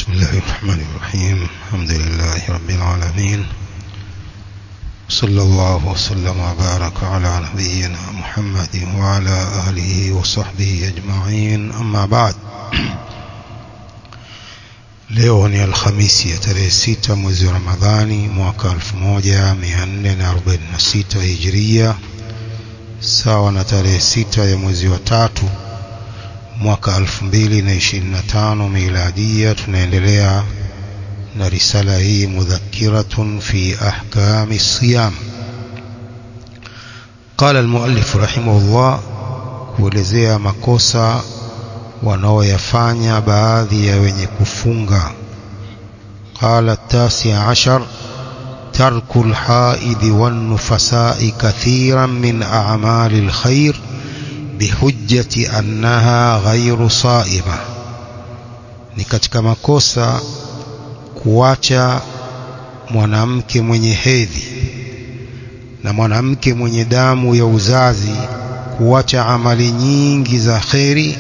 بسم الله الرحمن الرحيم. الحمد لله رب العالمين، صلى الله وسلم وبارك على نبينا محمد وعلى آله وصحبه أجمعين. أما بعد، leo ni Alhamisi ya tarehe 6 mwezi wa Ramadhani mwaka 1446 Hijria, sawa na tarehe 6 ya mwezi wa 3 mwaka 2025 Miladia. Tunaendelea na risala hii mudhakiratun fi ahkami siyam. Qala al-muallif rahimahullah, kuelezea makosa wanaoyafanya baadhi ya wenye kufunga. Qala at-10 tarku al-haid wan-nufasai kathiran min a'mali al-khair bihujjati annaha ghayru saima. Ni katika makosa kuacha mwanamke mwenye hedhi na mwanamke mwenye damu ya uzazi, kuacha amali nyingi za khairi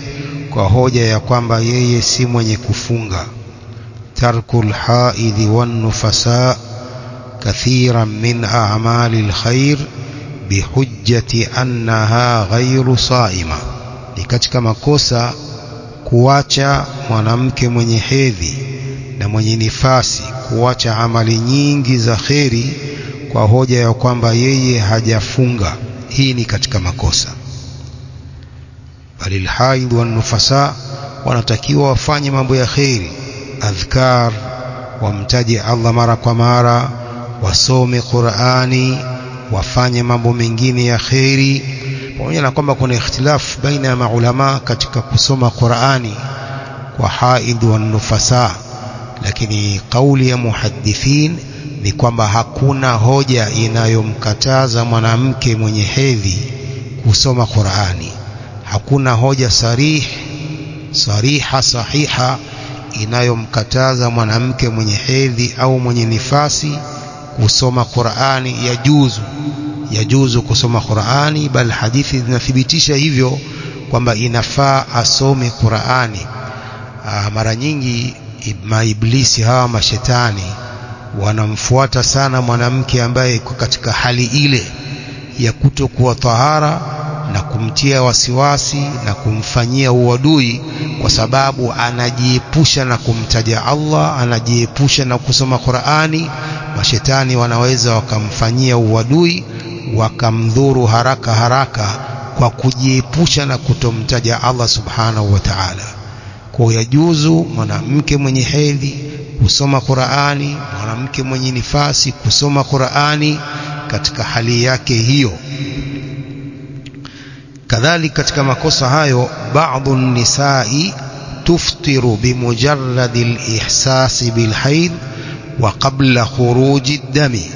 kwa hoja ya kwamba yeye si mwenye kufunga. Tarkul haidhi wan nufasa kathiran min a'mali alkhair bihujjati annaha ghayru saima. Ni katika makosa kuacha mwanamke mwenye hedhi na mwenye nifasi, kuacha amali nyingi za khairi kwa hoja ya kwamba yeye hajafunga. Hii ni katika makosa. Bali alhaid wan nufasa wanatakiwa wafanye mambo ya khairi, adhkar, wamtaje Allah mara kwa mara, wasome Qur'ani, wafanye mambo mengine ya khairi. Pamoja na kwamba kuna ikhtilaf baina ya maulama katika kusoma Qur'ani kwa haid wan nufasa, lakini kauli ya muhaddithin ni kwamba hakuna hoja inayomkataza mwanamke mwenye hedhi kusoma Qur'ani. Hakuna hoja sahiha inayomkataza mwanamke mwenye hedhi au mwenye nifasi kusoma Qur'ani. Yajuzu kusoma Qur'ani, bal hadithi zinathibitisha hivyo kwamba inafaa asome Qur'ani. Mara nyingi maiblisi hawa mashetani wanamfuata sana mwanamke ambaye yuko katika hali ile ya kutokuwa tahara na kumtia wasiwasi na kumfanyia uadui, kwa sababu anajiepusha na kumtaja Allah, anajiepusha na kusoma Qur'ani. Mashetani wanaweza wakamfanyia uadui, wakamdhuru haraka kwa kujiepusha na kutomtaja Allah subhanahu wa ta'ala. Kwa yajuzu mwanamke mwenye hedhi kusoma Qur'ani, mwanamke mwenye nifasi kusoma Qur'ani katika hali yake hiyo. Kadhalika katika makosa hayo, baadhi nisai tuftiru bimujarrad al-ihsas bil-hayd wa qabla khuruj ad-dami.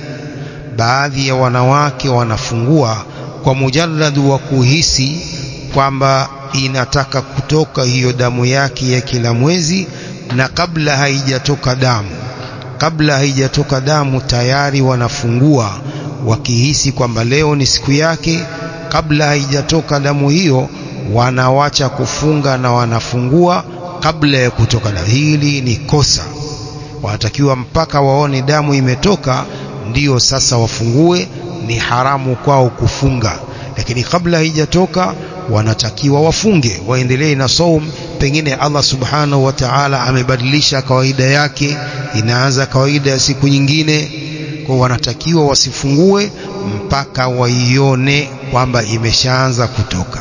Baadhi ya wanawake wanafungua kwa mujarrad wa kuhisi kwamba inataka kutoka hiyo damu yake ya kila mwezi, na kabla haijatoka damu tayari wanafungua, wakihisi kwamba leo ni siku yake. Kabla haijatoka damu hiyo wanawacha kufunga na wanafungua kabla ya kutoka damu. Hili ni kosa. Wanatakiwa mpaka waone damu imetoka ndiyo sasa wafungue. Ni haramu kwao kufunga, lakini kabla haijatoka wanatakiwa wafunge, waendelee na saum. Pengine Allah subhanahu wa ta'ala amebadilisha kawaida yake, inaanza kawaida ya siku nyingine, kwa wanatakiwa wasifungue mpaka waione kwamba imeshaanza kutoka.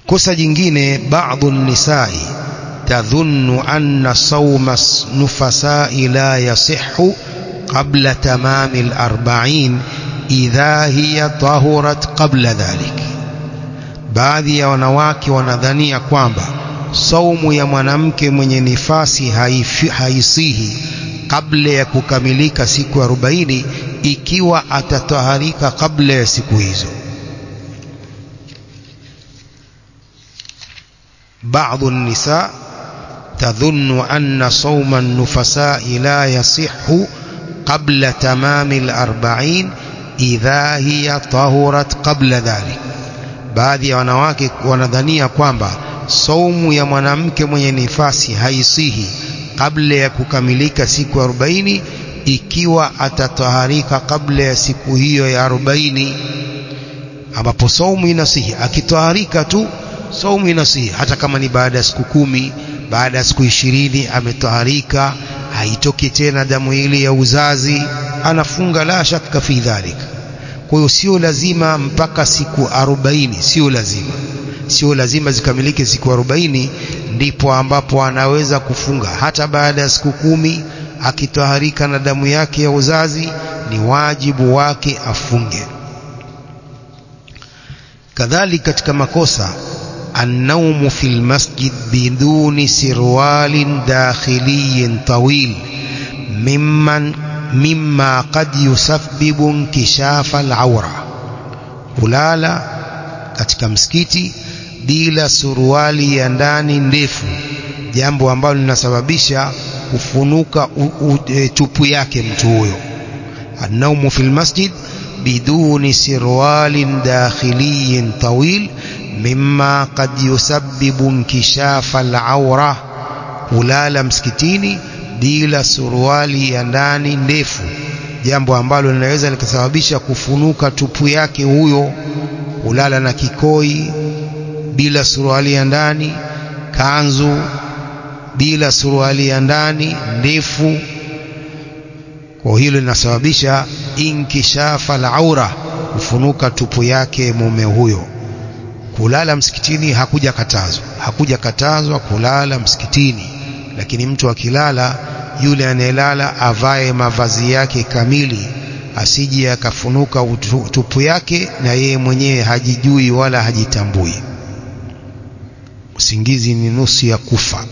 Kosa jingine, baadhi nisai tadhunnu anna sawma nufasai la yasihhu qabla tamami al-40 idha hiya tahurat qabla dhalik. Baadhi ya wanawake wanadhania kwamba saumu ya mwanamke mwenye nifasi haisihi kabla ya kukamilika siku 40 ikiwa atataharika kabla ya siku hizo. Baadhi nisa tadhunnu anna sawma an-nufasa la yasihhu qabla tamami al-40 idha hiya tahurat qabla dhalik. Baadhi ya wanawake wanadhania kwamba saumu ya mwanamke mwenye nifasi haisihi kabla ya kukamilika siku 40 ikiwa atataharika kabla ya siku hiyo ya 40, ambapo saumu inasihi akitaharika tu, saumu inasihi hata kama ni baada ya siku 10, baada ya siku 20 ametaharika, haitoki tena damu ile ya uzazi, anafunga la shaka fi dhalika. Kwa hiyo sio lazima mpaka siku 40, sio lazima zikamilike siku 40 ndipo ambapo anaweza kufunga. Hata baada ya siku 10 akitaharika na damu yake ya uzazi, ni wajibu wake afunge. Kadhalika katika makosa, النوم في المسجد بدون سروال داخلي طويل مما قد يسبب انكشاف العورة. kulala katika msikiti bila suruali ya ndani ndefu, jambo ambalo linasababisha kufunuka tupu yake mtu huyo. النوم في المسجد بدون سروال داخلي طويل مما قد يسبب انكشاف العورة. kulala msikitini bila suruali ya ndani ndefu, jambo ambalo linaweza likasababisha kufunuka tupu yake huyo. kulala na kikoi bila suruali ya ndani, kanzu bila suruali ya ndani ndefu, kwa hilo linasababisha inkishafa al-aura, kufunuka tupu yake mume huyo. Kulala msikitini hakujakatazwa kulala msikitini, lakini mtu akilala, yule anayelala avae mavazi yake kamili, asije akafunuka tupu yake na yeye mwenyewe hajijui wala hajitambui. Usingizi ni nusu ya kufa,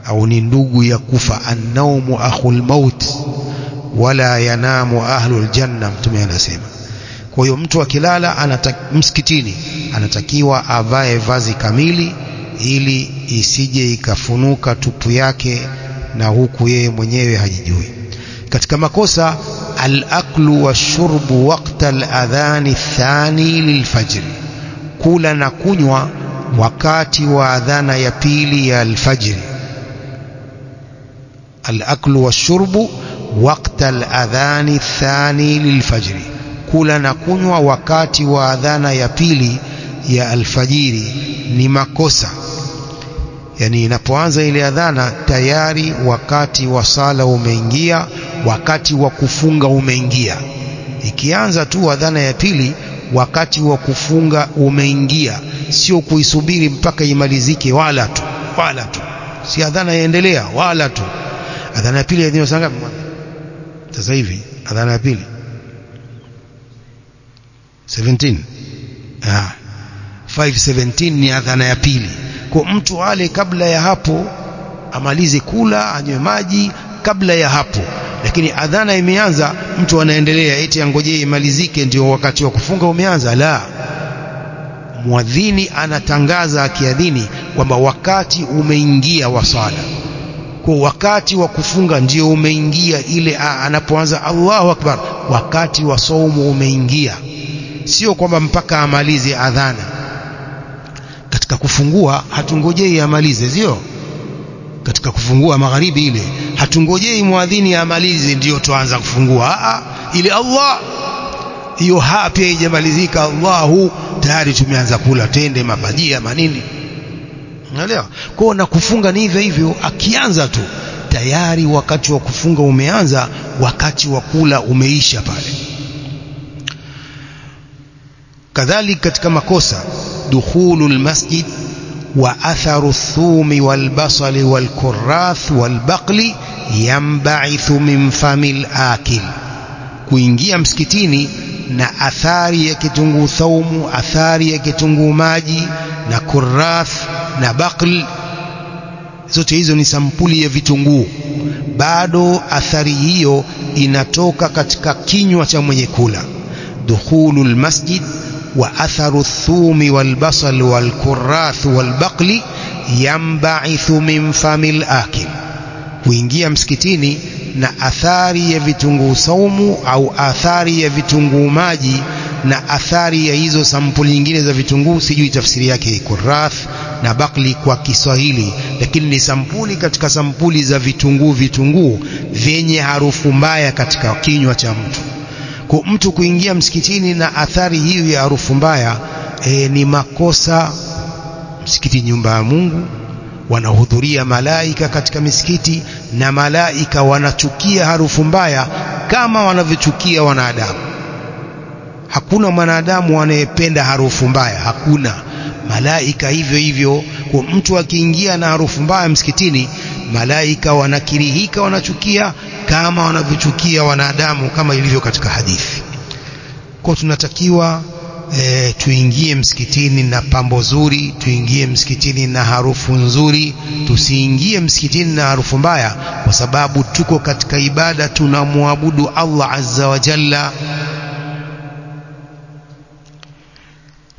au ni ndugu ya kufa. An-nawmu akhul maut wala yanamu ahlul janna, Mtume anasema. Kwa hiyo mtu akilala msikitini anatakiwa avae vazi kamili, ili isije ikafunuka tupu yake na huku yeye mwenyewe hajijui. Katika makosa, al-aklu wash-shurbu waqta al-adhan ath-thani lil-fajr, kula na kunywa wakati wa adhana ya pili ya al-fajr. al-aklu wash-shurbu waqta al-adhan ath-thani lil-fajr, kula na kunywa wakati wa adhana ya pili ya alfajiri ni makosa. Yani inapoanza ile adhana tayari wakati wa sala umeingia, wakati wa kufunga umeingia. Ikianza tu adhana ya pili, wakati wa kufunga umeingia, sio kuisubiri mpaka imalizike, wala tu si adhana yaendelea, wala tu. Adhana ya pili ya saa ngapi sasa hivi? Adhana ya pili 17 5:17 ni adhana ya pili. Kwa mtu ale kabla ya hapo, amalize kula, anywe maji kabla ya hapo. Lakini adhana imeanza, mtu anaendelea eti angojee imalizike ndio wakati wa kufunga umeanza. La, muadhini anatangaza akiadhini kwamba wakati umeingia wa sala, kwa wakati wa kufunga ndio umeingia. Ile anapoanza Allahu Akbar, wakati wa saumu umeingia, sio kwamba mpaka amalize adhana. Katika kufungua hatungojei amalize, sio? Katika kufungua magharibi ile hatungojei muadhini amalize ndio tuanza kufungua. Ile Allah hiyo pia haijamalizika, Allahu tayari tumeanza kula tende, mabajia, manini. Unaelewa? Kwa na kufunga ni hivyo hivyo, akianza tu tayari wakati wa kufunga umeanza, wakati wa kula umeisha pale. Kadhalika katika makosa, dukhulul masjid wa atharu thumi wal basali wal kurrath wal baqli yanba'ithu min famil akil, kuingia msikitini na athari ya kitunguu thaumu, athari ya kitunguu maji na kurrath na baql. Zote hizo ni sampuli ya vitunguu, bado athari hiyo inatoka katika kinywa cha mwenye kula. Dukhulul masjid wa atharu thumi wal basal wal kurrath wal baqli yanba'ithu min famil akil, kuingia msikitini na athari ya vitunguu saumu au athari ya vitunguu maji na athari ya hizo sampuli nyingine za vitunguu, sijui tafsiri yake iko Rath na Bakli kwa Kiswahili, lakini ni sampuli katika sampuli za vitunguu vyenye harufu mbaya katika kinywa cha mtu. Kwa mtu kuingia msikitini na athari hiyo ya harufu mbaya, ni makosa. Msikiti nyumba ya Mungu, wanahudhuria malaika katika misikiti, na malaika wanachukia harufu mbaya kama wanavyochukia wanadamu. Hakuna mwanadamu anayependa harufu mbaya, hakuna. Malaika hivyo hivyo. Kwa mtu akiingia na harufu mbaya msikitini, malaika wanakirihika, wanachukia kama wanavyochukia wanadamu, kama ilivyo katika hadithi. Kwa tunatakiwa tuingie msikitini na pambo zuri, tuingie msikitini na harufu nzuri, tusiingie msikitini na harufu mbaya, kwa sababu tuko katika ibada, tunamwabudu Allah azza wa jalla.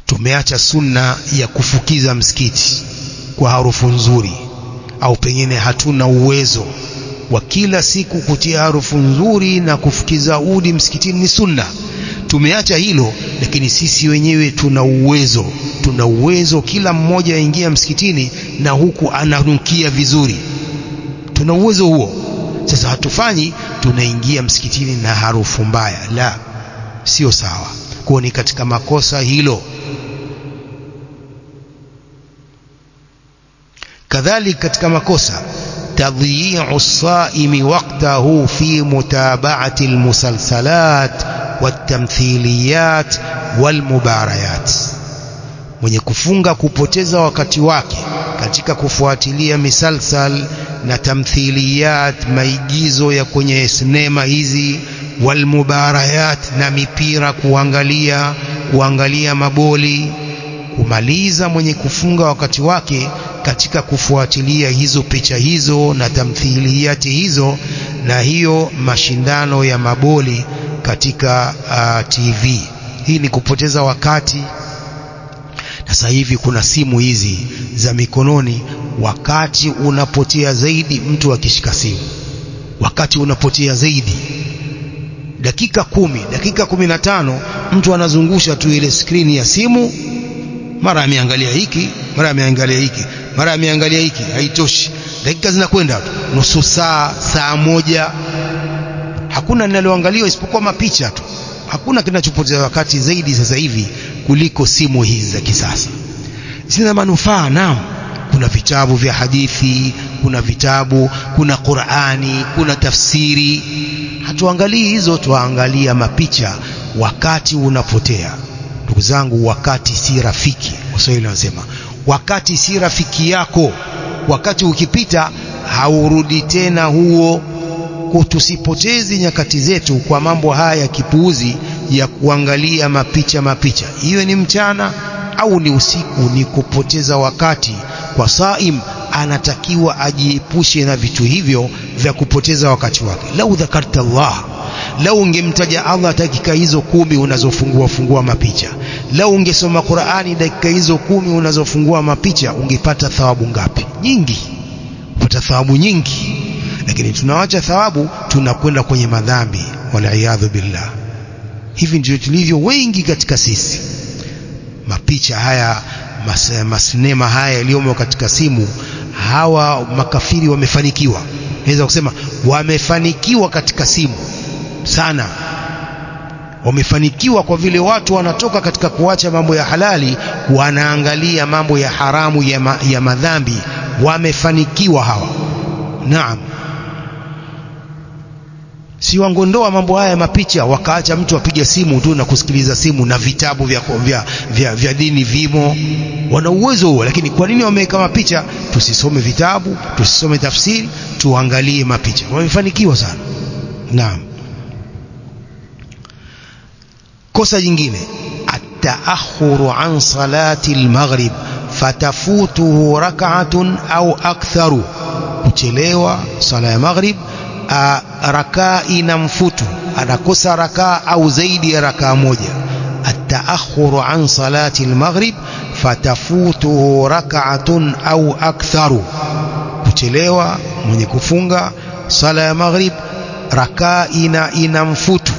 Tumeacha sunna ya kufukiza msikiti kwa harufu nzuri, au pengine hatuna uwezo wa kila siku kutia harufu nzuri na kufukiza udi msikitini, ni sunna. Tumeacha hilo, lakini sisi wenyewe tuna uwezo kila mmoja aingia msikitini na huku ananukia vizuri. Tuna uwezo huo. Sasa hatufanyi, tunaingia msikitini na harufu mbaya. La, sio sawa. Kwa ni katika makosa hilo. Kadhalika katika makosa, tadhi'u as-sa'imi waqtahu fi mutaba'ati al-musalsalat wat-tamthiliyat wal-mubarayat. Mwenye kufunga kupoteza wakati wake katika kufuatilia misalsal na tamthiliyat, maigizo ya kwenye sinema hizi, wal-mubarayat, na mipira, kuangalia maboli. Kumaliza mwenye kufunga wakati wake katika kufuatilia hizo picha hizo na tamthiliyati hizo, na hiyo mashindano ya maboli katika TV. Hii ni kupoteza wakati. Sasa hivi kuna simu hizi za mikononi, wakati unapotea zaidi mtu akishika simu, wakati unapotea zaidi. Dakika 10, dakika 15 mtu anazungusha tu ile skrini ya simu, mara ameangalia hiki, mara ameangalia hiki, mara ameangalia hiki. Haitoshi, dakika zinakwenda, nusu saa, saa moja. Hakuna linaloangaliwa isipokuwa mapicha tu. Hakuna kinachopoteza wakati zaidi sasa hivi kuliko simu hizi za kisasa. Zina manufaa, naam. Kuna vitabu vya hadithi, kuna Qur'ani, kuna tafsiri. Hatuangalii hizo, tuangalia mapicha. Wakati unapotea. Ndugu zangu, wakati si rafiki. Waswahili wanasema wakati si rafiki yako. Wakati ukipita haurudi tena huo. Tusipotezi nyakati zetu kwa mambo haya ya kipuuzi ya kuangalia mapicha. Hiyo ni mchana au ni usiku, ni kupoteza wakati. Kwa saim anatakiwa ajiepushe na vitu hivyo vya kupoteza wakati wake. Lau dhakarta Allah, lau ungemtaja Allah dakika hizo 10 unazofungua mapicha, lau ungesoma Qur'ani dakika hizo 10 unazofungua mapicha, ungepata thawabu ngapi? Nyingi. Upata thawabu nyingi. Lakini tunawacha thawabu, tunakwenda kwenye madhambi, wal-iyadhu billah. Hivi ndio tulivyo wengi katika sisi. Mapicha haya, masinema haya yaliyomo katika simu, hawa makafiri wamefanikiwa. Naweza kusema wamefanikiwa katika simu sana. Wamefanikiwa kwa vile watu wanatoka katika kuacha mambo ya halali, wanaangalia mambo ya haramu ya madhambi. Wamefanikiwa hawa. Naam. Si wangondoa mambo haya mapicha, wakaacha mtu apiga simu tu na kusikiliza simu, na vitabu vya dini vimo. Wana uwezo huo, lakini kwa nini wameweka mapicha? Tusisome vitabu, tusisome tafsiri, tuangalie mapicha. Wamefanikiwa sana. Naam. Kosa jingine, at-ta'akhuru an salati al-maghrib fatafutuhu rak'atun au aktharu. Kuchelewa sala ya maghrib, rakaa inamfutu, anakosa rakaa au zaidi ya rakaa moja. At-ta'akhuru an salati al-maghrib fatafutuhu rak'atun au aktharu. Kuchelewa mwenye kufunga sala ya maghrib, rakaa inamfutu,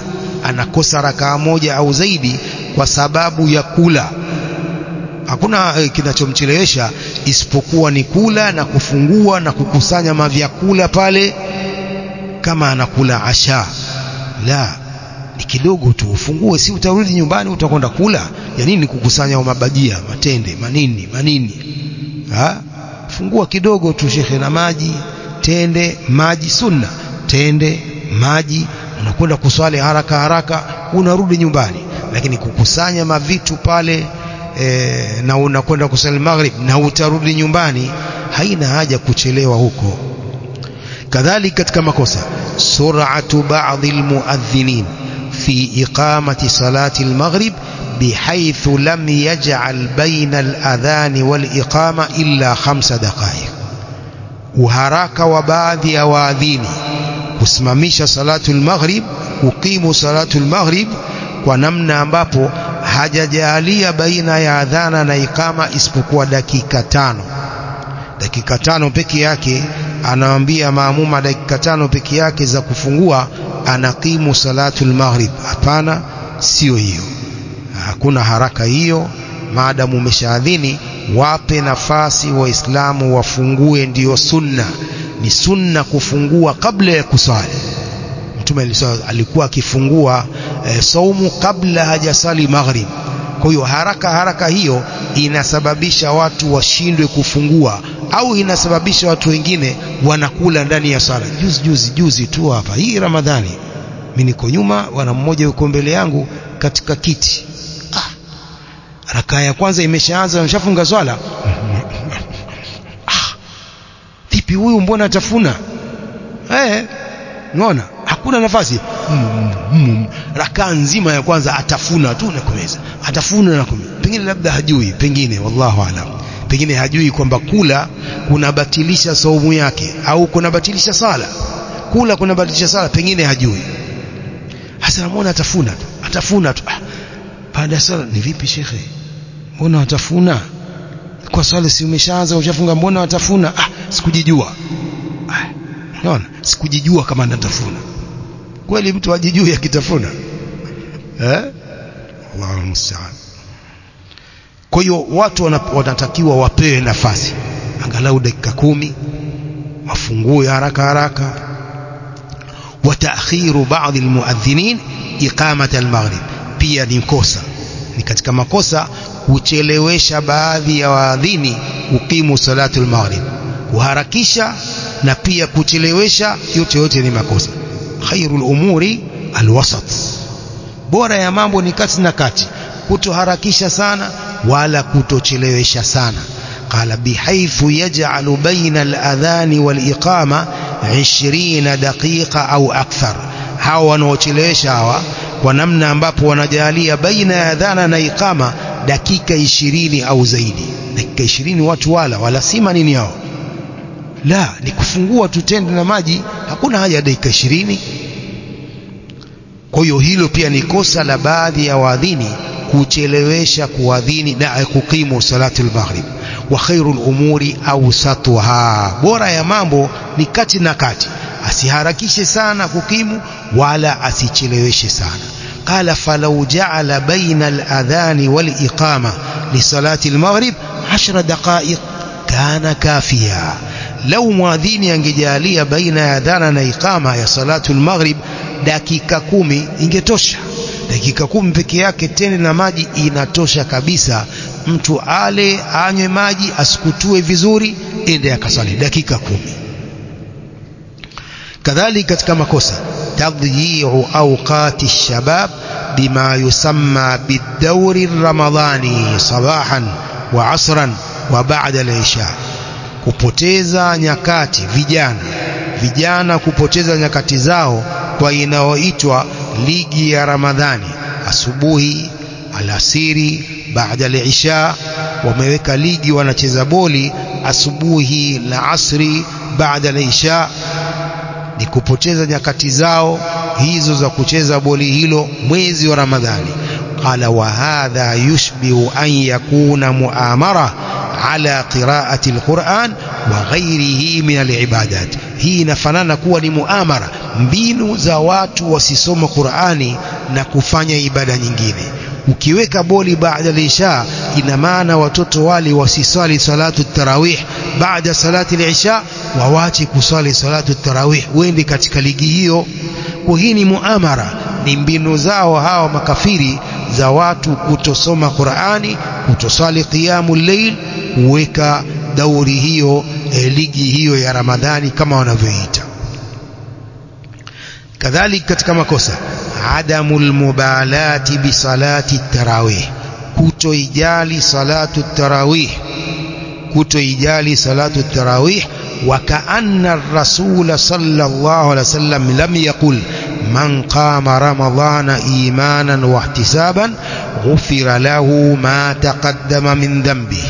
anakosa rakaa moja au zaidi, kwa sababu ya kula. Hakuna kinachomchelewesha isipokuwa ni kula na kufungua na kukusanya mavyakula pale. Kama anakula asha, la, ni kidogo tu ufungue, si utarudi nyumbani utakwenda kula. Ya nini kukusanya mabajia, matende, manini? Fungua kidogo tu shekhe, na maji, tende, maji sunna, tende, maji, unakwenda kuswali haraka unarudi nyumbani. Lakini kukusanya mavitu pale na unakwenda kusali maghrib na utarudi nyumbani, haina haja kuchelewa huko. Kadhalika katika makosa, sur'atu ba'dhi almu'adhdhinin fi iqamati salati almaghrib bihaythu lam yaj'al bayna aladhan waliqama illa 5 daqaiq. Uharaka wa baadhi ya waadhini kusimamisha salatu almaghrib, uqimu salatu almaghrib kwa namna ambapo hajajalia baina ya adhana na ikama isipokuwa dakika 5. Dakika 5 peke yake, anawaambia maamuma dakika 5 peke yake za kufungua, anaqimu salatul maghrib. Hapana, sio hiyo, hakuna haraka hiyo. Maadamu umeshaadhini, wape nafasi Waislamu wafungue, ndiyo sunna. Ni sunna kufungua kabla ya kusali. Mtume alikuwa akifungua saumu kabla hajasali maghrib. Kwa hiyo haraka hiyo inasababisha watu washindwe kufungua, au inasababisha watu wengine wanakula ndani ya sala. Juzi tu hapa hii Ramadhani, mimi niko nyuma, wana mmoja yuko mbele yangu katika kiti. Rakaa ya kwanza imeshaanza, ameshafunga swala. Vipi huyu, mbona atafuna? Unaona hakuna nafasi. Rakaa nzima ya kwanza atafuna tu na kumeza, atafuna na kumeza. Pengine labda hajui, pengine wallahu alam, pengine hajui kwamba kula kunabatilisha saumu yake, au kunabatilisha sala. Kula kunabatilisha sala, pengine hajui. Hasa namuona atafuna tu. Baada ya sala, ni vipi shekhe, mbona atafuna? Kwa swala si umeshaanza, ushafunga, mbona atafuna? Sikujijua. Unaona, sikujijua kama natafuna. Kweli mtu hajijui akitafuna? Allahu musta'an. Kwa hiyo watu wanatakiwa wapewe nafasi angalau dakika 10, wafungue haraka. Wa ta'khiru ba'd almu'adhdhinin iqamat almaghrib, pia ni kosa, ni katika makosa kuchelewesha baadhi ya waadhini uqimu salatu almaghrib. Kuharakisha na pia kuchelewesha, yote ni makosa. Khairul umuri alwasat, bora ya mambo ni kati na kati, kutoharakisha sana wala kutochelewesha sana. Qala bihaythu yaj'alu bayna al-adhan wal-iqama 20 daqiqa au akthar. Hawa wanaochelewesha hawa kwa namna ambapo wanajalia baina ya adhana na iqama dakika 20 au zaidi. Dakika 20 watu wala sima nini hao? La, ni kufungua tutende na maji, hakuna haja ya dakika 20. Kwa hiyo hilo pia ni kosa la baadhi ya waadhini, kuchelewesha kuadhini na kuqimu salatul maghrib. Wa khairul umuri awsatuha, bora ya mambo ni kati na kati, asiharakishe sana kukimu wala asicheleweshe sana. Qala falau ja'ala baina al-adhan wal-iqama li salati al-maghrib 10 daqaiq kana kafiya. Lau muadhini angejalia baina ya adhana na iqama ya salatu al-maghrib dakika 10 ingetosha. Dakika 10 peke yake tena na maji inatosha kabisa. Mtu ale, anywe maji, asikutue vizuri, ende akasali dakika 10. Kadhalika katika makosa, tadhi'u awqati ash-shabab bima yusamma bid-dawri ar-ramadhani sabahan wa asran wa ba'da al-isha. Kupoteza nyakati, vijana kupoteza nyakati zao kwa inayoitwa ligi ya Ramadhani, asubuhi, alasiri, baada al-isha. Wameweka ligi, wanacheza boli asubuhi na asri, baada al-isha. Ni kupoteza nyakati zao hizo za kucheza boli hilo mwezi wa Ramadhani. Qala wa hadha yushbihu an yakuna muamara ala qiraati al-Qur'an wa ghayrihi min al-ibadat. Hii inafanana kuwa ni muamara, mbinu za watu wasisoma Qur'ani na kufanya ibada nyingine. Ukiweka boli baada al-isha, ina maana watoto wale wasiswali salatu tarawih baada salati al-isha, wawache kuswali salatu tarawih, wende katika ligi hiyo. Kwa hii ni muamara, ni mbinu zao hawa makafiri za watu kutosoma Qur'ani, kutoswali qiyamul layl, kuweka dauri hiyo, ligi hiyo ya Ramadhani kama wanavyoita. Kadhalika katika makosa, adamul mubalati bi salati tarawih, kutoijali salatu tarawih, kutoijali salatu tarawih. وكأن الرسول صلى الله عليه وسلم لم يقل من قام رمضان إيمانا واحتسابا غفر له ما تقدم من ذنبه.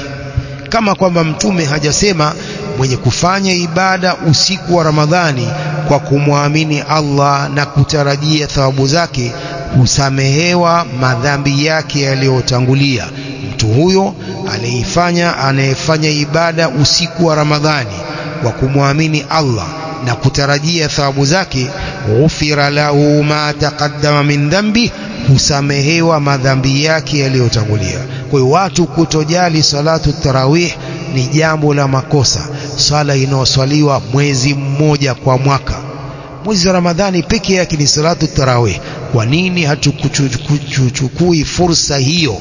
kama kwamba mtume hajasema mwenye kufanya ibada usiku wa Ramadhani kwa kumwamini Allah na kutarajia thawabu zake kusamehewa madhambi yake yaliyotangulia. Mtu huyo anayefanya ibada usiku wa Ramadhani kwa kumwamini Allah na kutarajia thawabu zake, ghufira lahu ma taqaddama min dhambi, kusamehewa madhambi yake yaliyotangulia. Kwa hiyo watu kutojali salatu tarawih ni jambo la makosa. Sala inayoswaliwa mwezi mmoja kwa mwaka, mwezi wa Ramadhani pekee yake ni salatu tarawih. Kwa nini hatukuchukui fursa hiyo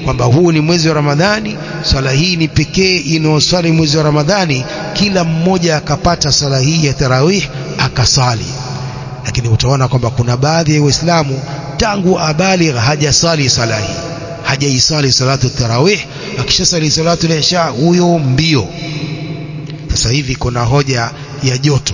kwamba huu ni mwezi wa Ramadhani, sala hii ni pekee inayoswali mwezi wa Ramadhani, kila mmoja akapata sala hii ya tarawih akasali? Lakini utaona kwamba kuna baadhi ya Waislamu tangu abaligh hajasali sala hii, hajaisali salatu tarawih. Akishasali salatu al-isha huyo mbio. Sasa hivi kuna hoja ya joto,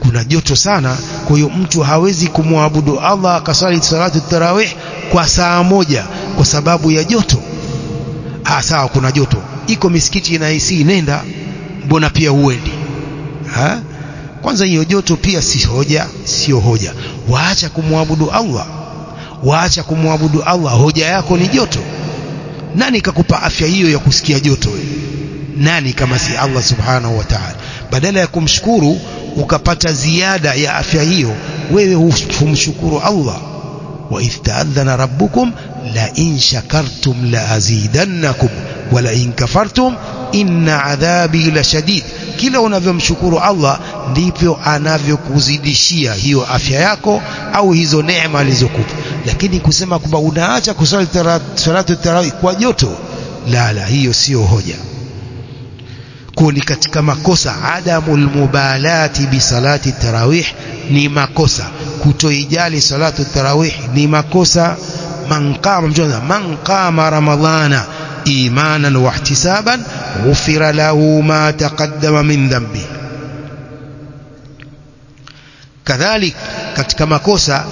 kuna joto sana, kwa hiyo mtu hawezi kumwabudu Allah akasali salatu tarawih kwa saa moja kwa sababu ya joto. Sawa, kuna joto, iko misikiti na AC, nenda, mbona pia huendi? Kwanza hiyo joto pia sio hoja. Waacha kumwabudu Allah, hoja yako ni joto. Nani kakupa afya hiyo ya kusikia joto wewe? Nani kama si Allah subhanahu wa ta'ala? Badala ya kumshukuru ukapata ziada ya afya hiyo, wewe humshukuru Allah. wa ista'adhana rabbukum la in shakartum la azidannakum wa la in kafartum inna adhabi la shadid. Kila unavyomshukuru Allah ndivyo anavyokuzidishia hiyo afya yako au hizo neema alizokupa. Lakini kusema kwamba unaacha kusali salatu tarawih kwa joto, la, hiyo sio hoja. Kuni katika makosa adamul mubalati bi salati tarawih, ni makosa kutoijali salatu tarawih, ni makosa. Man qama ramadhana imanan wa ihtisaban ghufira lahu ma taqaddama min dhanbi. Kadhalik katika makosa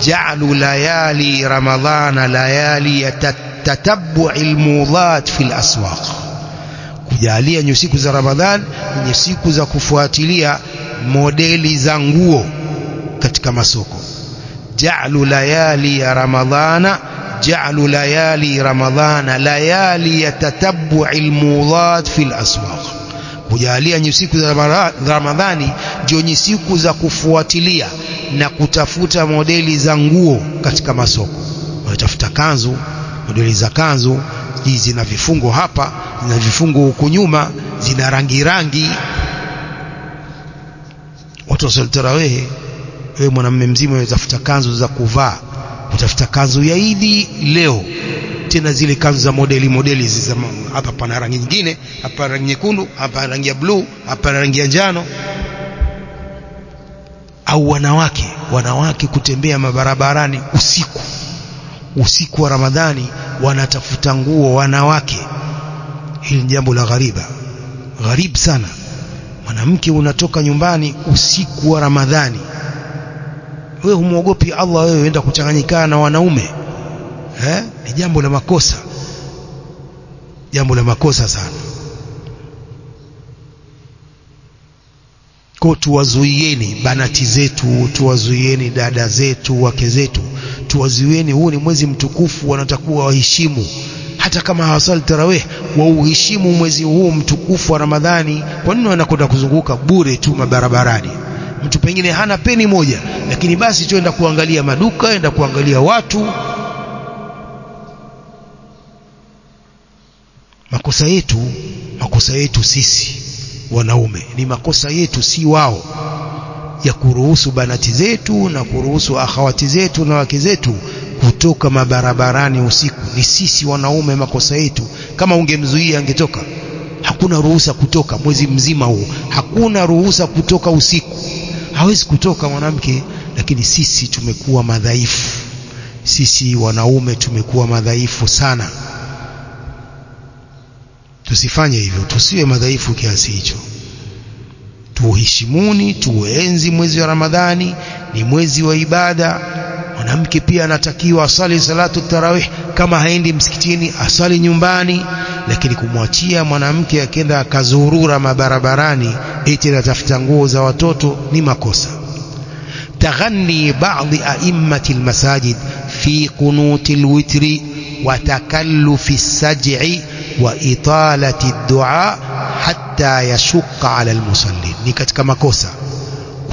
ja'alu layali ramadhana layali tatabbu'il mudhat fil aswaq, kujalia ni siku za Ramadhan ni siku za kufuatilia modeli za nguo katika masoko. Ja'alu layali ramadhana layali yatatabbu'il mudhat fil aswaq, kujalia ni siku za Ramadhani ndio ni siku za kufuatilia na kutafuta modeli za nguo katika masoko. Watafuta kanzu, modeli za kanzu hizi zina vifungo hapa, zina vifungo huko nyuma, zina rangi. Watu wa tarawih, wewe mwanamume mzima unatafuta kanzu za kuvaa, utafuta kanzu ya Idi leo, tena zile kanzu za modeli za hapa pana rangi nyingine, hapa rangi nyekundu, hapa rangi ya blue, hapa rangi ya njano. Au wanawake kutembea mabarabarani usiku wa Ramadhani wanatafuta nguo wanawake. Hili jambo la gharibu sana. Mwanamke unatoka nyumbani usiku wa Ramadhani, wewe humuogopi Allah, wewe uenda kuchanganyikana na wanaume? Ni jambo la makosa sana. Kwa tuwazuieni banati zetu, tuwazuieni dada zetu, wake zetu, tuwazuieni. Huu ni mwezi mtukufu, wanatakuwa waheshimu. Hata kama hawasali tarawih, wauheshimu mwezi huu mtukufu wa Ramadhani. Kwa nini wanakwenda kuzunguka bure tu mabarabarani? Mtu pengine hana peni moja, lakini basi tuenda kuangalia maduka, enda kuangalia watu. makosa yetu sisi wanaume, ni makosa yetu si wao, ya kuruhusu banati zetu na kuruhusu akhawati zetu na wake zetu kutoka mabarabarani usiku. Ni sisi wanaume makosa yetu. Kama ungemzuia angetoka. Hakuna ruhusa kutoka mwezi mzima huu, hakuna ruhusa kutoka usiku, hawezi kutoka mwanamke. Lakini sisi tumekuwa madhaifu, sisi wanaume tumekuwa madhaifu sana. Tusifanye hivyo, tusiwe madhaifu kiasi hicho. Tuheshimuni, tuenzi mwezi wa Ramadhani, ni mwezi wa ibada. Mwanamke pia anatakiwa asali salatu tarawih, kama haendi msikitini asali nyumbani. Lakini kumwachia mwanamke akenda akazurura mabarabarani eti anatafuta nguo za watoto ni makosa. Taghanni baadhi a'immati almasajid fi qunuti alwitri wa takallufi as-saj'i wa italati ad-du'a hatta yashqa 'ala al-musallin. Ni katika makosa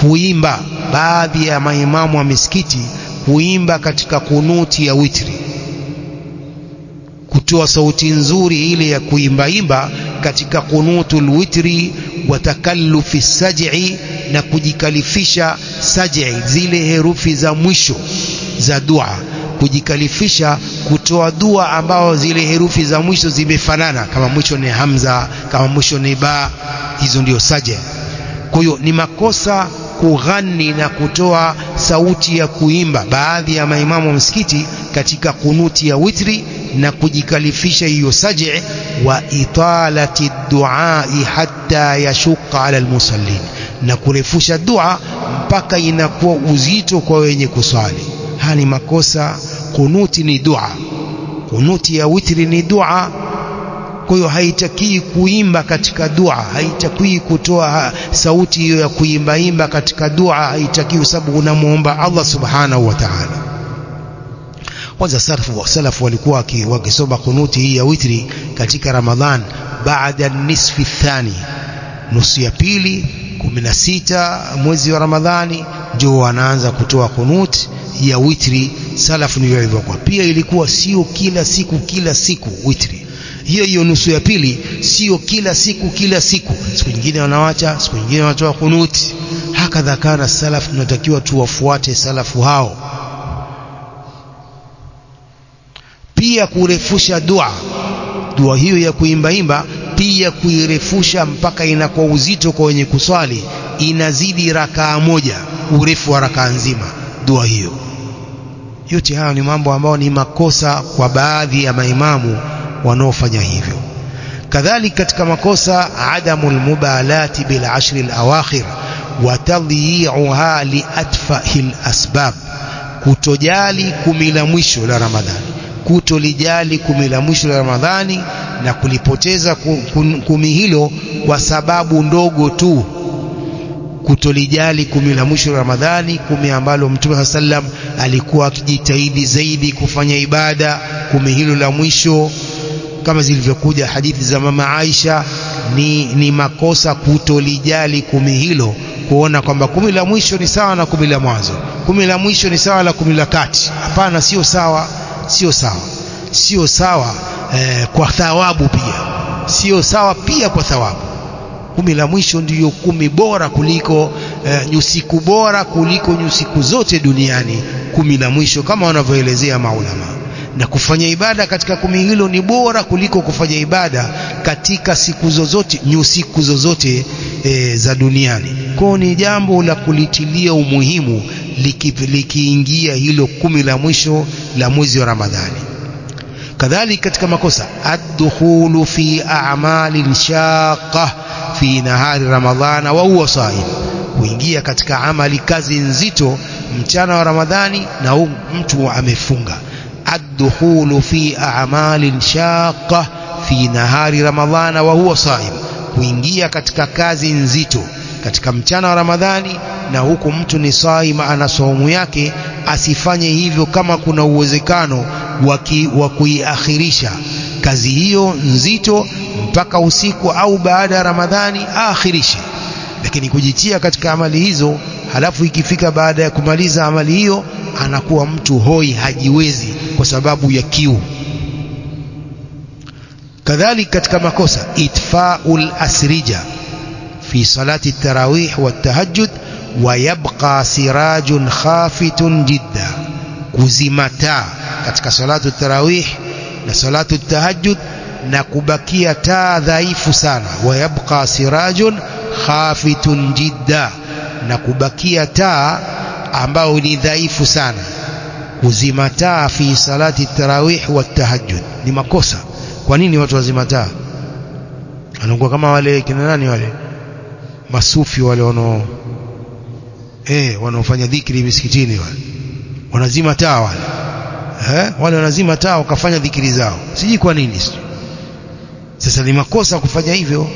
kuimba, baadhi ya maimamu wa misikiti kuimba katika kunuti ya witri, kutoa sauti nzuri ile ya kuimbaimba katika kunutul witri, wa takallufi saj'i, na kujikalifisha saj'i, zile herufi za mwisho za dua, kujikalifisha kutoa dua ambao zile herufi za mwisho zimefanana, kama mwisho ni hamza, kama mwisho ni ba, hizo ndio saj'i. Kwa hiyo ni makosa kughani na kutoa sauti ya kuimba, baadhi ya maimamu wa msikiti katika kunuti ya witri, na kujikalifisha hiyo saj'i, wa italati duai hatta yashuqa ala almusallin, na kurefusha dua mpaka inakuwa uzito kwa wenye kuswali. Haya ni makosa. Kunuti ni dua, kunuti ya witri ni dua. Kwa hiyo haitaki kuimba katika dua, haitaki kutoa sauti hiyo ya kuimbaimba katika dua, haitaki, sababu unamuomba Allah subhanahu wa ta'ala. Kwanza salafu walikuwa wakisoma kunuti hii ya witri katika Ramadhan baada nisfi thani, nusu ya pili, 16 mwezi wa Ramadhani, ndio wanaanza kutoa kunuti ya witri. Salafu ndio ilivyokuwa. Pia ilikuwa sio kila siku witri. Hiyo nusu ya pili sio kila siku. Siku nyingine wanawacha, siku nyingine wanatoa kunuti. Hakadha kana salaf, tunatakiwa tuwafuate salafu hao. Pia kurefusha dua hiyo ya kuimbaimba, pia kuirefusha mpaka inakuwa uzito kwa wenye kuswali, inazidi rakaa moja, urefu wa rakaa nzima dua hiyo. Yote hayo ni mambo ambayo ni makosa kwa baadhi ya maimamu wanaofanya hivyo. Kadhalika katika makosa adamul mubalati bil ashri al awakhir wa tadhi'uha li atfahil asbab, kutojali kumi la mwisho la Ramadhani, kutolijali kumi la mwisho la Ramadhani na kulipoteza kumi hilo kwa sababu ndogo tu. Kutolijali kumi la mwisho la Ramadhani, kumi ambalo Mtume sallam alikuwa akijitahidi zaidi kufanya ibada, kumi hilo la mwisho, kama zilivyokuja hadithi za mama Aisha, ni makosa kutolijali kumi hilo, kuona kwamba kumi la mwisho ni sawa na kumi la mwanzo, kumi la mwisho ni sawa na kumi la kati. Hapana, sio sawa kwa thawabu pia, sio sawa pia kwa thawabu. Kumi la mwisho ndiyo kumi bora kuliko nyusiku bora kuliko nyusiku zote duniani, kumi la mwisho kama wanavyoelezea maulama. Na kufanya ibada katika kumi hilo ni bora kuliko kufanya ibada katika siku zozote, nyusiku zozote za duniani. Kwa ni jambo la kulitilia umuhimu likiingia hilo kumi la mwisho la mwezi wa Ramadhani. Kadhalika katika makosa ad-dukhulu fi a'malin shaqqa fi nahari Ramadhana wa huwa saim, kuingia katika amali, kazi nzito mchana wa Ramadhani na mtu amefunga. Ad-dukhulu fi a'malin shaqqa fi nahari Ramadhana wa huwa saim, kuingia katika kazi nzito katika mchana wa Ramadhani na huku mtu ni saima, ana saumu yake. Asifanye hivyo kama kuna uwezekano wa kuiakhirisha kazi hiyo nzito mpaka usiku au baada ya Ramadhani aakhirishe. Lakini kujitia katika amali hizo, halafu ikifika baada ya kumaliza amali hiyo anakuwa mtu hoi, hajiwezi kwa sababu ya kiu. kadhalika katika makosa itfa'ul asrija fi salati tarawih wa tahajjud wa yabqa sirajun khafitun jidda, kuzima taa katika salatu tarawih na salatu tahajjud na kubakia taa dhaifu sana. Wa yabqa sirajun khafitun jidda, na kubakia taa ambao ni dhaifu sana. Kuzima taa fi salati tarawih wa tahajjud ni makosa. Kwa nini watu wazima taa? Anakuwa kama wale kina nani wale masufi wale wanaofanya dhikri misikitini, wale wanazima taa wale. Wale wanazima taa wakafanya dhikri zao, siji kwa nini. Sasa ni makosa kufanya hivyo,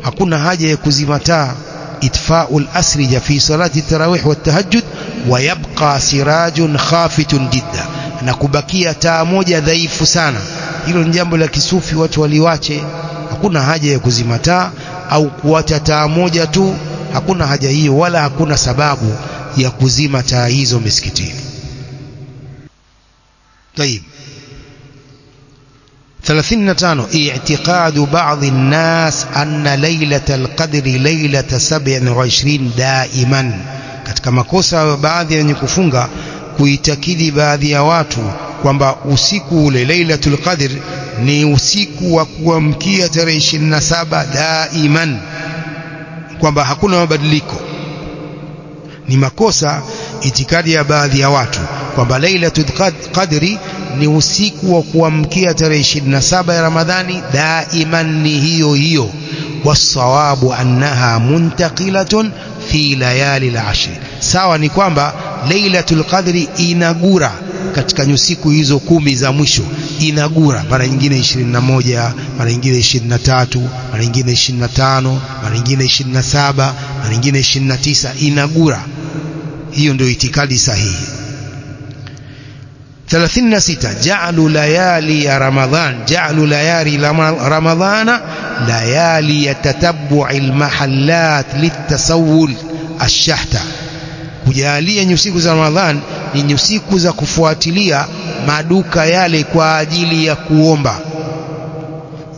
hakuna haja ya kuzima taa. Itfa'ul asrija fi salati tarawih wa tahajjud wa yabqa sirajun khafitun jidda, na kubakia taa moja dhaifu sana. Hilo ni jambo la kisufi, watu waliwache. Hakuna haja ya kuzima taa au kuacha taa moja tu, hakuna haja hiyo, wala hakuna sababu ya kuzima taa hizo misikitini. طيب 35 i'tiqadu ba'dhi an-nas anna laylatal qadri laylata 27 daiman. Katika makosa baadhi ya wenye kufunga kuitakidi baadhi ya watu kwamba usiku ule lailatul qadr ni usiku wa kuamkia tarehe 27 daiman, kwamba hakuna mabadiliko. Ni makosa itikadi ya baadhi ya watu kwamba lailatul qadri ni usiku wa kuamkia tarehe 27 ya Ramadhani daiman, ni hiyo hiyo. Wasawabu annaha muntaqilatun fi layali al-ashr. Sawa ni kwamba lailatul qadri inagura katika nyusiku hizo 10 za mwisho, inagura mara nyingine 21, mara nyingine 23, mara nyingine 25, mara nyingine 27, mara nyingine 29, inagura. Hiyo ndio itikadi sahihi. 36 ja'alu layali ya Ramadhan, ja'alu layali Ramadhana layali yatatabbu'il mahallat litasawwul ash-shahta. Kujalia nyusiku za Ramadhan ni nyusiku za kufuatilia maduka yale kwa ajili ya kuomba.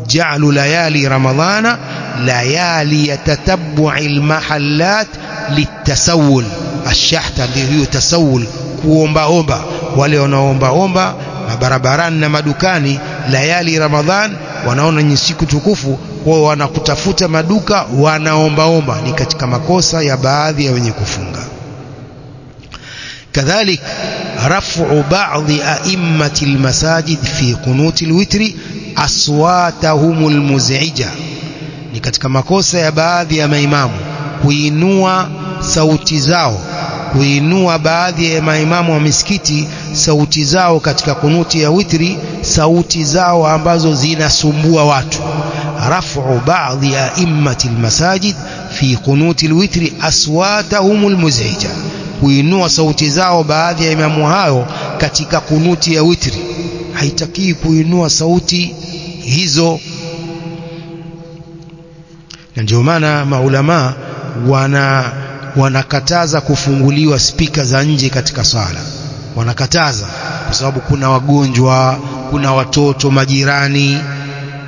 Ja'alu layali Ramadhana layali yatatabbu'il mahallat litasawwul ash-shahta, ndio tasawwul, kuomba. Wale wanaomba na barabarani na madukani layali Ramadhan, wanaona ni siku tukufu, kwa wanakutafuta maduka wanaomba. Ni katika makosa ya baadhi ya wenye kufunga. kadhalik raf'u ba'dhi a'immati al-masajid fi qunuti al-witri aswatahum al-muz'ija. Ni katika makosa ya baadhi ya maimamu kuinua sauti zao, kuinua baadhi ya maimamu wa misikiti sauti zao katika kunuti ya witri, sauti zao ambazo zinasumbua watu. Raf'u ba'dhi a'immati al-masajid fi qunuti al-witri aswatahum al-muz'ija, kuinua sauti zao baadhi ya imamu hao katika kunuti ya witri. Haitaki kuinua sauti hizo, na ndio maana maulama wanakataza kufunguliwa spika za nje katika swala. Wanakataza kwa sababu kuna wagonjwa, kuna watoto, majirani.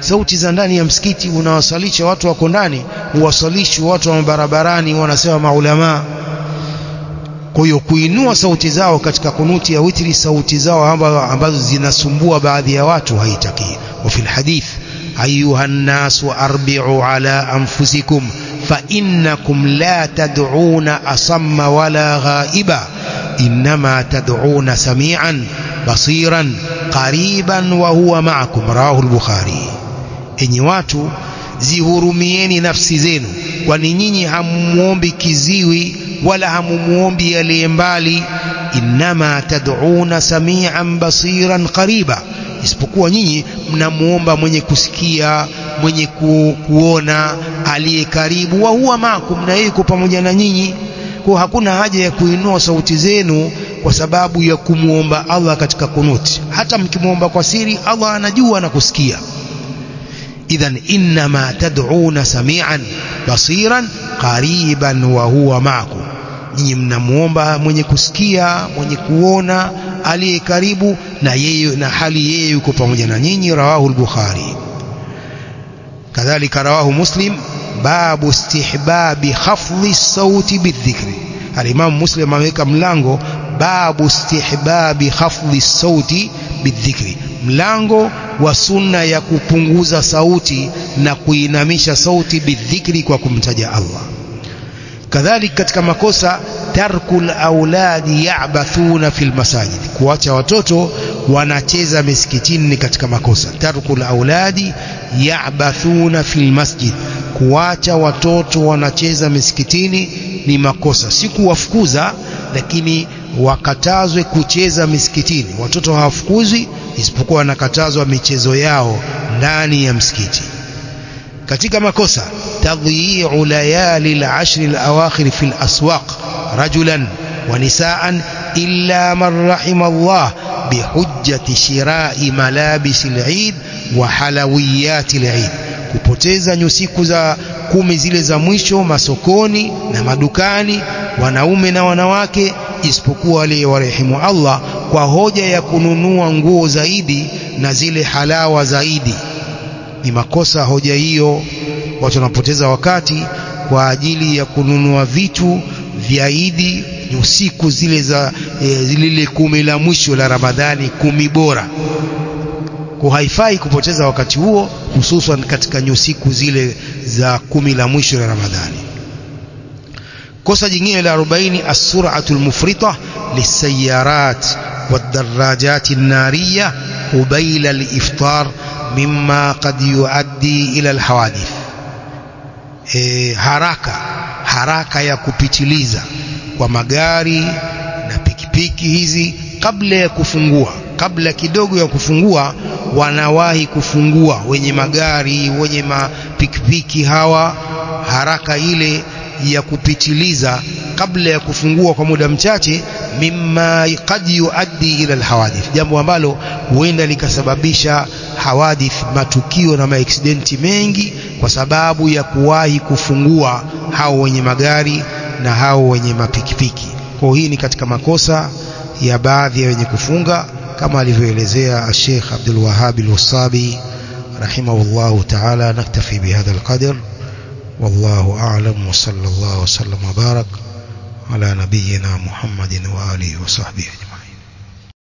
Sauti za ndani ya msikiti unawasalisha watu wako ndani, uwasalishi watu wa barabarani, wanasema maulama. Kwa hiyo kuinua sauti zao katika kunuti ya witri, sauti zao ambazo zinasumbua baadhi ya watu, haitaki. Wa fil hadith ayuha an-nasu arbi'u ala anfusikum fa innakum la tad'una asamma wala ghaiba inma tad'una sami'an basiran qariban wa huwa ma'akum, rawahu al-Bukhari. Enyi watu, zihurumieni nafsi zenu, kwani nyinyi hamuombi kiziwi wala hamumuombi aliye mbali. Inma tad'una sami'an basiran qariba, isipokuwa nyinyi mnamuomba mwenye kusikia, mwenye kuona, aliye karibu. Wa huwa maakum, na yeye yuko pamoja na nyinyi. Kwa hakuna haja ya kuinua sauti zenu kwa sababu ya kumuomba Allah katika kunuti. Hata mkimuomba kwa siri, Allah anajua na kusikia. Idhan inma tad'una sami'an basiran qariban wa huwa maakum, nyinyi mnamuomba mwenye kusikia, mwenye kuona, aliye karibu na yeye, na hali yeye yuko pamoja na nyinyi. Rawahu al-Bukhari. kadhalika rawahu Muslim babu istihbabi khafdhi sauti bidhikri. Al-Imam Muslim ameweka mlango babu istihbabi khafdhi sauti bidhikri, mlango wa sunna ya kupunguza sauti na kuinamisha sauti bidhikri, kwa kumtaja Allah. Kadhalika katika makosa tarkul auladi ya'bathuna fil masajid, kuacha watoto wanacheza misikitini ni katika makosa. Tarkul auladi ya'bathuna fil masjid, kuacha watoto wanacheza misikitini ni makosa. Si kuwafukuza, lakini wakatazwe kucheza misikitini. Watoto hawafukuzwi, isipokuwa wanakatazwa michezo yao ndani ya msikiti. Katika makosa tadhi'u layali al-ashr al-awakhir fi al-aswaq rajulan wa nisaan illa man rahima Allah bihujjati shira'i malabis al-eid wa halawiyat al-eid, kupoteza nyusiku za 10 zile za mwisho masokoni na madukani, wanaume na wanawake, isipokuwa wale warahimu Allah, kwa hoja ya kununua nguo zaidi na zile halawa zaidi. Ni makosa hoja hiyo. Watu wanapoteza wakati kwa ajili ya kununua vitu vya Idi usiku zile za zile 10 la mwisho la Ramadhani, 10 bora. Kwa haifai kupoteza wakati huo, hususan katika nyusiku zile za 10 la mwisho la Ramadhani. Kosa jingine la 40 as-sur'atu al-mufrita lis-sayyarat wad-darajat an-nariyya qabla al-iftar mimma qad yuaddi ila al-hawadith. Haraka ya kupitiliza kwa magari na pikipiki hizi kabla ya kufungua, kabla kidogo ya kufungua wanawahi kufungua wenye magari, wenye mapikipiki hawa. Haraka ile ya kupitiliza kabla ya kufungua kwa muda mchache, mimma qad yuaddi ila alhawadith, jambo ambalo huenda likasababisha hawadith, matukio na maaksidenti mengi, kwa sababu ya kuwahi kufungua hao wenye magari na hao wenye mapikipiki. Kwa hii ni katika makosa ya baadhi ya wenye kufunga, kama alivyoelezea Sheikh Abdul Wahhab al-Wasabi rahimahullah ta'ala. Naktafi bihadha al-qadr, wallahu a'lam, wa sallallahu wa sallam wa barak ala nabiyyina Muhammadin wa alihi wa sahbihi.